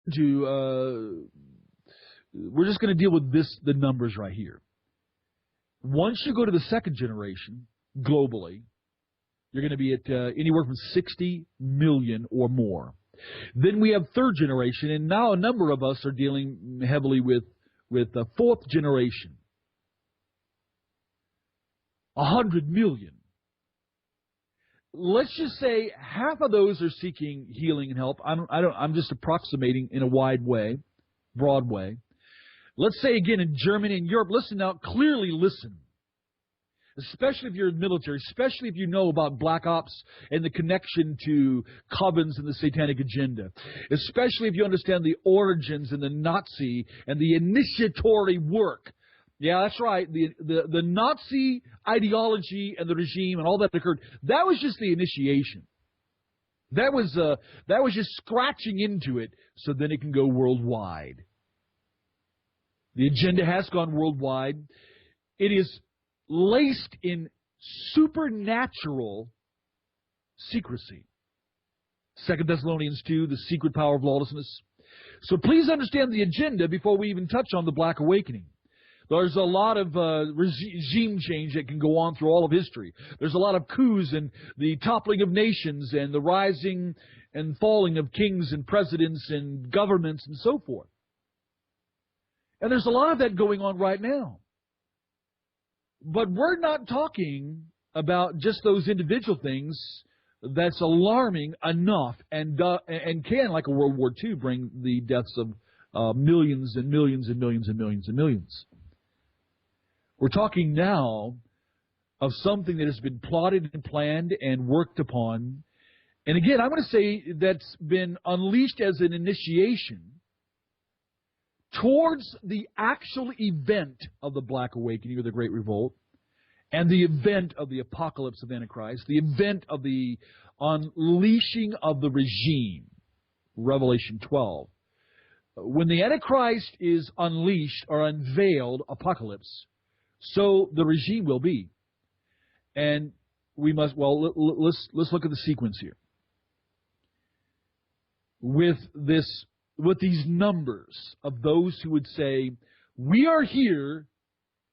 we're just going to deal with the numbers right here. Once you go to the second generation, globally, you're going to be at anywhere from 60 million or more. Then we have third generation, and now a number of us are dealing heavily with the fourth generation. 100 million. Let's just say half of those are seeking healing and help. I'm just approximating in a broad way. Let's say again in Germany and Europe, listen now, clearly listen. Especially if you're in the military, especially if you know about black ops and the connection to covens and the satanic agenda. Especially if you understand the origins and the Nazi and the initiatory work. Yeah, that's right. The Nazi ideology and the regime and all that occurred, that was just the initiation. That was just scratching into it so then it can go worldwide. The agenda has gone worldwide. It is laced in supernatural secrecy. 2 Thessalonians 2, the secret power of lawlessness. So please understand the agenda before we even touch on the Black Awakening. There's a lot of regime change that can go on through all of history. There's a lot of coups and the toppling of nations and the rising and falling of kings and presidents and governments and so forth. And there's a lot of that going on right now. But we're not talking about just those individual things that's alarming enough and can, like a World War II, bring the deaths of millions and millions and millions and millions and millions. We're talking now of something that has been plotted and planned and worked upon. And again, I'm going to say that's been unleashed as an initiation towards the actual event of the Black Awakening or the Great Revolt and the event of the apocalypse of Antichrist, the event of the unleashing of the regime, Revelation 12. When the Antichrist is unleashed or unveiled, apocalypse, so the regime will be. And we must, let's look at the sequence here. With these numbers of those who would say, we are here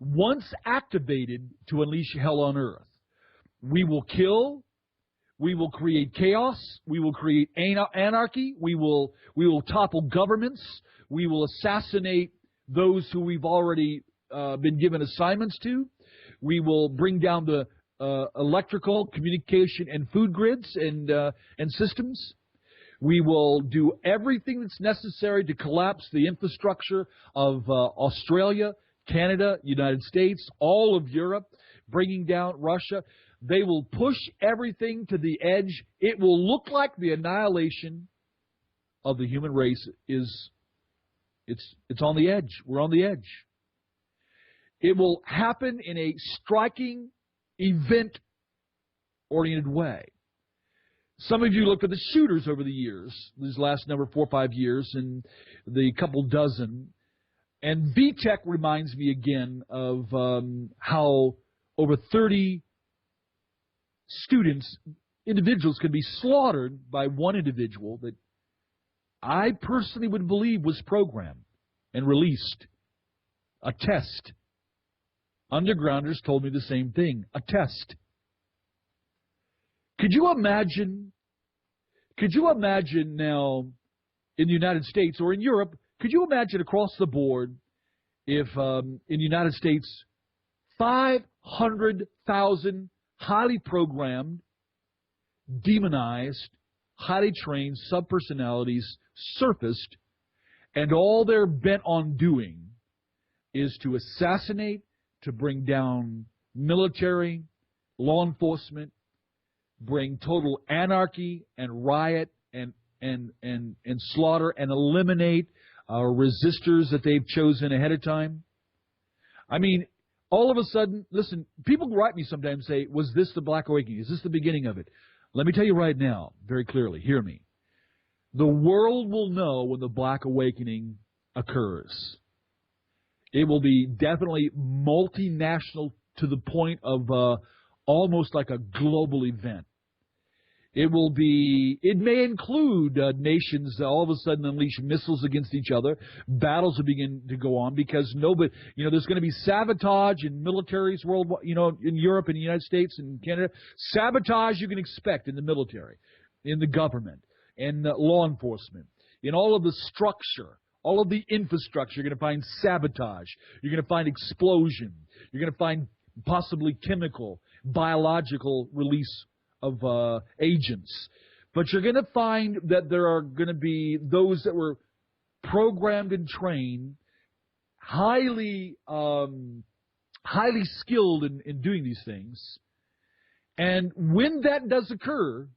once activated to unleash hell on earth. We will kill, we will create chaos, we will create anarchy, we will topple governments, we will assassinate those who we've already been given assignments to, we will bring down the electrical, communication, and food grids and systems. We will do everything that's necessary to collapse the infrastructure of Australia, Canada, United States, all of Europe, bringing down Russia. They will push everything to the edge. It will look like the annihilation of the human race it's on the edge. We're on the edge. It will happen in a striking, event-oriented way. Some of you looked at the shooters over the years, these last 4 or 5 years, and the couple dozen. And VTech reminds me again of how over 30 students, individuals, could be slaughtered by one individual that I personally would believe was programmed and released. A test. Undergrounders told me the same thing. A test. Could you imagine now in the United States or in Europe, could you imagine across the board if in the United States 500,000 highly programmed, demonized, highly trained subpersonalities surfaced and all they're bent on doing is to assassinate, to bring down military, law enforcement, bring total anarchy and riot and slaughter and eliminate resistors that they've chosen ahead of time? I mean, all of a sudden, listen, people write me sometimes and say, was this the Black Awakening? Is this the beginning of it? Let me tell you right now, very clearly, hear me. The world will know when the Black Awakening occurs. It will be definitely multinational to the point of almost like a global event. It may include nations all of a sudden unleash missiles against each other. Battles will begin to go on because there's going to be sabotage in militaries worldwide, in Europe and the United States and Canada. Sabotage you can expect in the military, in the government, in law enforcement, in all of the structure, all of the infrastructure. You're going to find sabotage. You're going to find explosion. You're going to find possibly chemical, biological release of agents. But you're going to find that there are going to be those that were programmed and trained, highly skilled in doing these things. And when that does occur,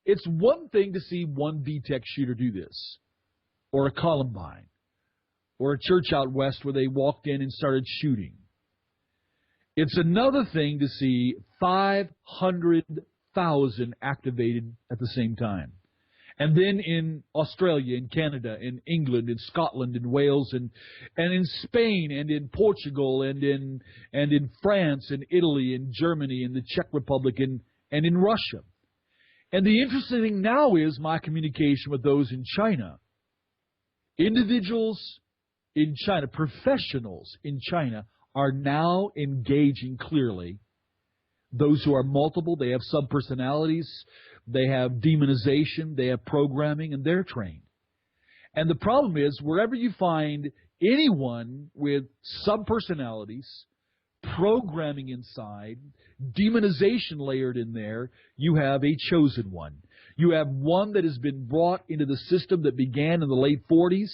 it's one thing to see one VTech shooter do this, or a Columbine, or a church out west where they walked in and started shooting. It's another thing to see 500,000 activated at the same time. And then in Australia, in Canada, in England, in Scotland, in Wales, and in Spain, and in Portugal, and in France, and Italy, and Germany, and the Czech Republic, and in Russia. And the interesting thing now is my communication with those in China. Individuals in China, professionals in China, are now engaging clearly. Those who are multiple, they have subpersonalities, they have demonization, they have programming, and they're trained. And the problem is, wherever you find anyone with subpersonalities, programming inside, demonization layered in there, you have a chosen one. You have one that has been brought into the system that began in the late 40s.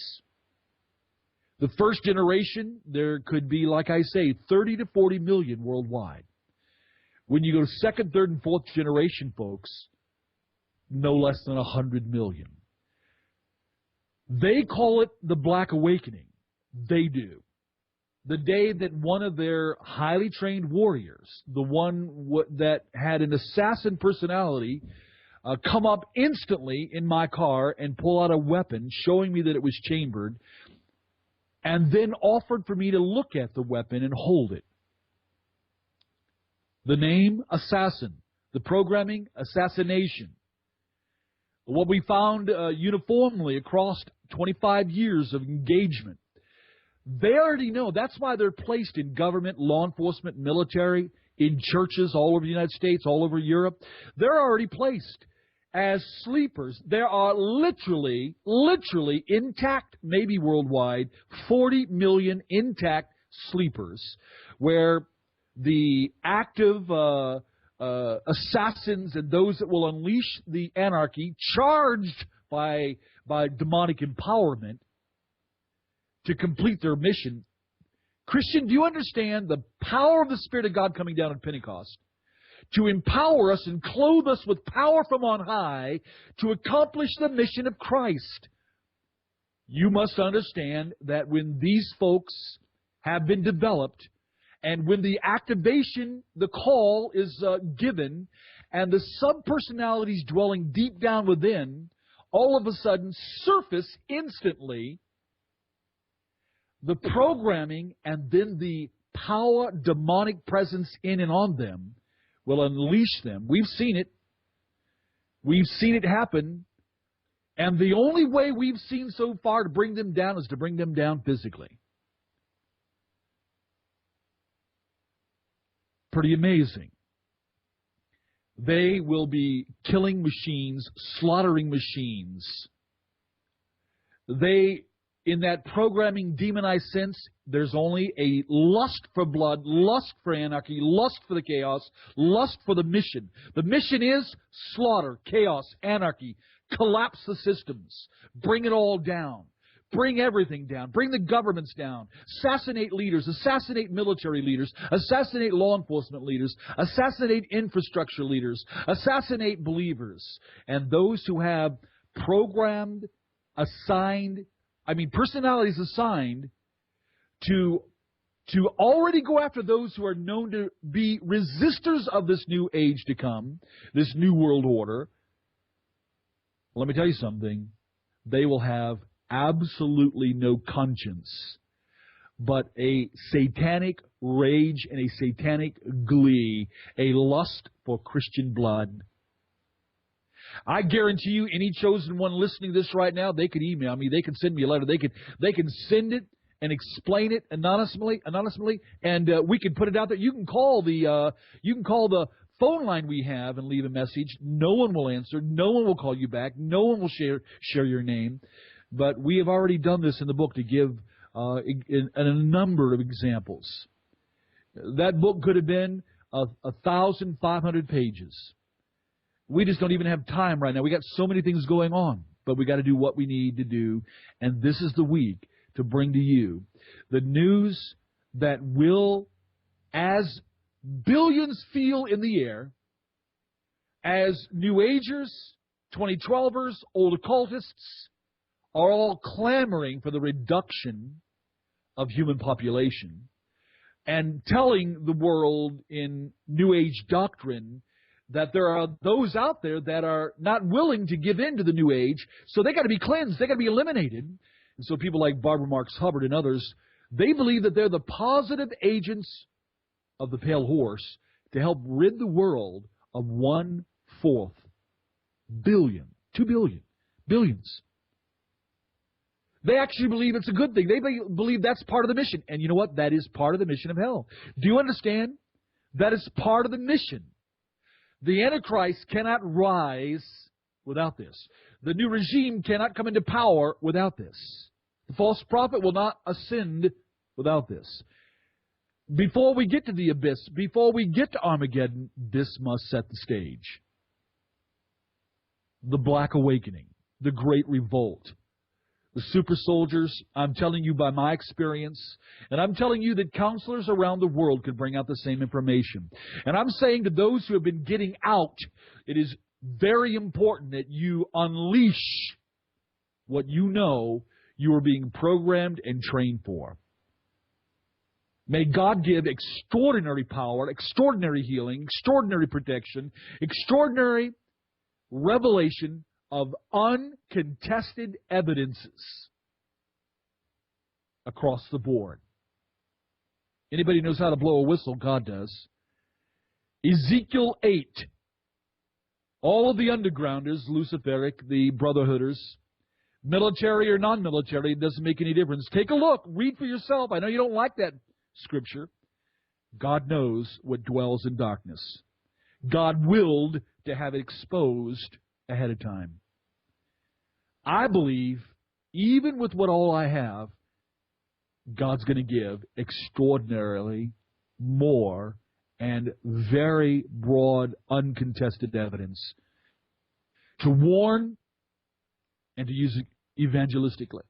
The first generation, there could be, like I say, 30 to 40 million worldwide. When you go to second, third, and fourth generation, folks, no less than 100 million. They call it the Black Awakening. They do. The day that one of their highly trained warriors, the one that had an assassin personality, come up instantly in my car and pull out a weapon, showing me that it was chambered, and then offered for me to look at the weapon and hold it. The name, assassin. The programming, assassination. What we found uniformly across 25 years of engagement, they already know. That's why they're placed in government, law enforcement, military, in churches all over the United States, all over Europe. They're already placed as sleepers. There are literally intact, maybe worldwide, 40 million intact sleepers where the active assassins and those that will unleash the anarchy, charged by demonic empowerment to complete their mission. Christian, do you understand the power of the Spirit of God coming down at Pentecost to empower us and clothe us with power from on high to accomplish the mission of Christ? You must understand that when these folks have been developed, and when the activation, the call is given, and the subpersonalities dwelling deep down within, all of a sudden surface instantly, the programming and then the power, demonic presence in and on them will unleash them. We've seen it. We've seen it happen. And the only way we've seen so far to bring them down is to bring them down physically. Pretty amazing. They will be killing machines, slaughtering machines. They, in that programming demonized sense, there's only a lust for blood, lust for anarchy, lust for the chaos, lust for the mission. The mission is slaughter, chaos, anarchy, collapse the systems, bring it all down. Bring everything down. Bring the governments down. Assassinate leaders. Assassinate military leaders. Assassinate law enforcement leaders. Assassinate infrastructure leaders. Assassinate believers. And those who have programmed, personalities assigned to already go after those who are known to be resistors of this new age to come, this new world order. Let me tell you something. They will have absolutely no conscience, but a satanic rage and a satanic glee, a lust for Christian blood. I guarantee you, any chosen one listening to this right now, they could email me, they can send me a letter, they can send it and explain it anonymously, and we can put it out there. You can call the phone line we have and leave a message. No one will answer. No one will call you back. No one will share your name. But we have already done this in the book to give a number of examples. That book could have been 1,500 pages. We just don't even have time right now. We got so many things going on, but we got to do what we need to do. And this is the week to bring to you the news that will, as billions feel in the air, as New Agers, 2012ers, old occultists are all clamoring for the reduction of human population and telling the world in New Age doctrine that there are those out there that are not willing to give in to the New Age, so they got to be cleansed, they got to be eliminated. And so people like Barbara Marx Hubbard and others, they believe that they're the positive agents of the pale horse to help rid the world of 1/4 billion, 2 billion, billions. They actually believe it's a good thing. They believe that's part of the mission. And you know what? That is part of the mission of hell. Do you understand? That is part of the mission. The Antichrist cannot rise without this. The new regime cannot come into power without this. The false prophet will not ascend without this. Before we get to the abyss, before we get to Armageddon, this must set the stage. The Black Awakening, the Great Revolt. The super soldiers, I'm telling you by my experience, and I'm telling you that counselors around the world could bring out the same information. And I'm saying to those who have been getting out, it is very important that you unleash what you know you are being programmed and trained for. May God give extraordinary power, extraordinary healing, extraordinary protection, extraordinary revelation of uncontested evidences across the board. Anybody knows how to blow a whistle? God does. Ezekiel 8. All of the undergrounders, Luciferic, the Brotherhooders, military or non-military, it doesn't make any difference. Take a look. Read for yourself. I know you don't like that scripture. God knows what dwells in darkness. God willed to have it exposed ahead of time. I believe, even with what all I have, God's going to give extraordinarily more and very broad, uncontested evidence to warn and to use it evangelistically.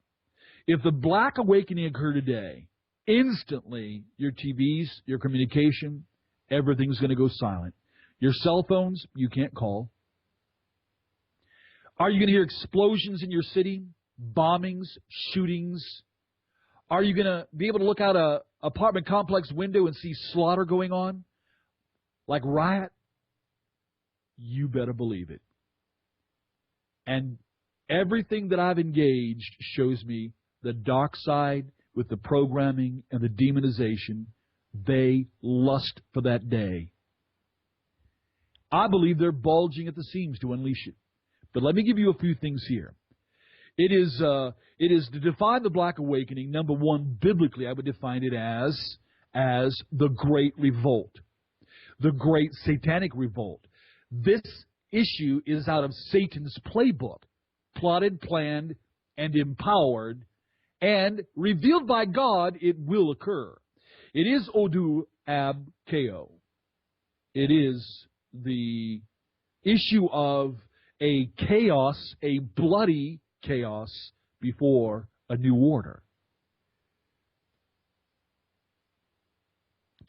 If the Black Awakening occurred today, instantly your TVs, your communication, everything's going to go silent. Your cell phones, you can't call. Are you going to hear explosions in your city? Bombings, shootings? Are you going to be able to look out an apartment complex window and see slaughter going on? Like riot? You better believe it. And everything that I've engaged shows me the dark side with the programming and the demonization. They lust for that day. I believe they're bulging at the seams to unleash it. But let me give you a few things here. It is to define the Black Awakening. Number one, biblically, I would define it as the Great Revolt, the Great Satanic Revolt. This issue is out of Satan's playbook, plotted, planned, and empowered, and revealed by God. It will occur. It is Odu Ab Ko. It is the issue of a chaos, a bloody chaos before a new order.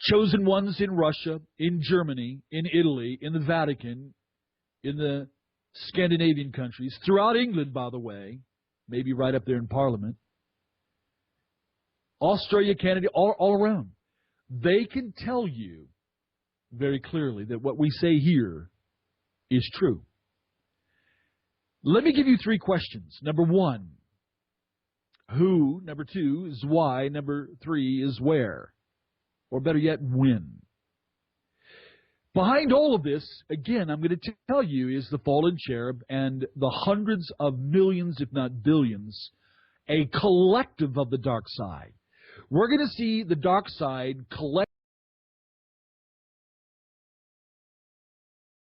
Chosen ones in Russia, in Germany, in Italy, in the Vatican, in the Scandinavian countries, throughout England, by the way, maybe right up there in Parliament, Australia, Canada, all around. They can tell you very clearly that what we say here is true. Let me give you three questions. Number one, who? Number two is why. Number three is where. Or better yet, when. Behind all of this, again, I'm going to tell you, is the fallen cherub and the hundreds of millions, if not billions, a collective of the dark side. We're going to see the dark side collect